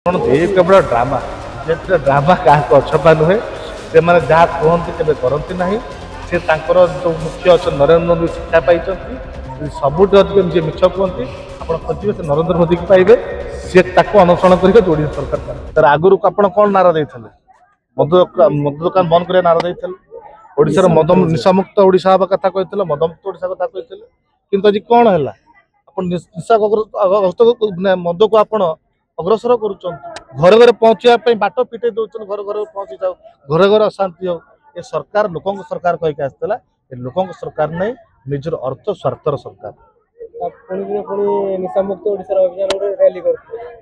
ये केवल drama J drama क्या अछपा नुहे से मैंने जहाँ कहते केवे करती ना से जो मुख्य अच्छे नरेंद्र मोदी शिक्षा पाई सबुठ अधिक जी मिछ कहती आप खोजे से नरेंद्र मोदी की पाइबे सी अनुसरण कर ओडिशा सरकार तर आगुरी आप कौन नारा देते मद दुकान बंद कर नारा देते ओडिशा मद निशामुक्त ओडिशा हवा कथा कहते मदमुक्त ओडिशा कथा कहते किंतु आज कौन है आप निशा मद को आप अग्रसर कर घर पहुंचापी बाट पिटे दौर घर घर पहुंची जाओ घर घर अशांति हो ये सरकार लोकों सरकार कहीकि आसाला लोकों सरकार नहीं निजर अर्थ स्वार्थर सरकार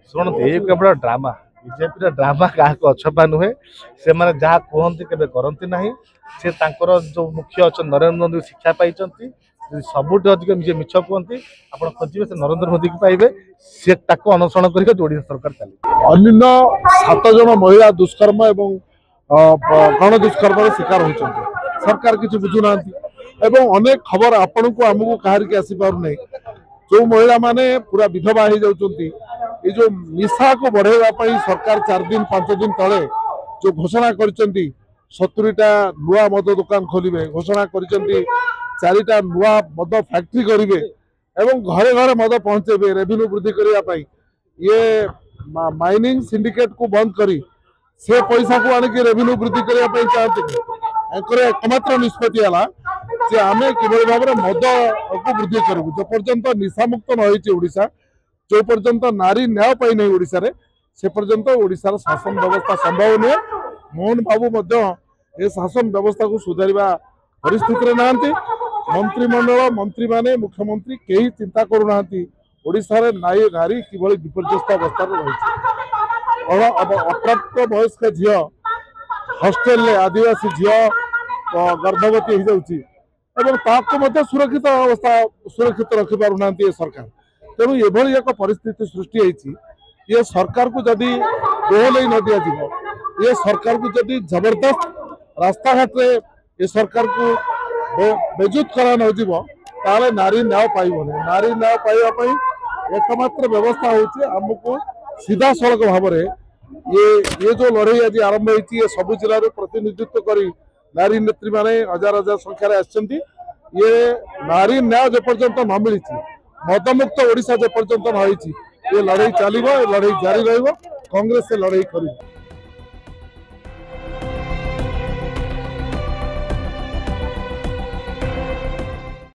शुणु ये केवल ड्रामा बीजेपी ड्रामा क्या अछपा नुहे से मैंने जहाँ कहते केवे करती ना से जो मुख्य अच्छे नरेंद्र मोदी शिक्षा पाई सबुठ अधिक जी मिछ कहती आप खोजे से नरेंद्र मोदी की पाइबे सी अनुसरण कर ओडिशा सरकार चली अन्य 7 जन महिला दुष्कर्म एवं गण दुष्कर्म शिकार होती सरकार किसी बुझुना अनेक खबर आपण को आमको कहार आसी पार जो महिला माने पूरा विधवा हो जाती ये जो निशा को बढ़ाई सरकार 4 दिन 5 दिन तले जो घोषणा कर 70टा नुआ मद दुकान खोलिबे घोषणा कर 4टा नुआ मद फैक्ट्री करेंगे एवं घरे घरे मद पहुंचेबे रेवेन्यू वृद्धि करने ये माइनिंग सिंडिकेट को बंद करी से पैसा को आनिक रेवेन्यू वृद्धि करने चाहते एकमात्र निष्पत्ति है जे आम कि भाव में मद को वृद्धि करूँ जो पर्यंत निशामुक्त नईसा जो पर्यंत नारी न्याय पाई नहीं ओडिशा रे से पर्यंत ओडिशार शासन व्यवस्था संभव नुहे मोहन बाबू ए शासन व्यवस्था को सुधारिबा परिस्थिति ना मंत्रिमंडल मंत्री माने मुख्यमंत्री कहीं चिंता करूना ओडिशा रे नारी किभली विपर्यस्त अवस्था रही अप्राप्त वयस्क झील हॉस्टेल आदिवासी झील गर्भवती हो जाऊँगी सुरक्षित अवस्था सुरक्षित रखिपार सरकार तेणु ये एक परिस्थिति सृष्टि होती ये सरकार को जदि दोहल न दिया ये सरकार को जदि जबरदस्त रास्ता घाट रे ये सरकार को बेजुत करा न नारी न्याय पाइबनी नारी न्याय पाइबा एकमात्र व्यवस्था होची हमको सीधा सड़क भाव में ये जो लड़ाई आज आरंभ होती है सब जिले में प्रतिनिधित्व करी नारी नेत्री माने हजार हजार संख्यार आसछंती ये नारी न्याय जो पर्यंत न मिली मदमुक्त ओडिशा जो पर्यंत न ये लड़ाई चलो लड़ाई जारी रही कांग्रेस से लड़ाई कर।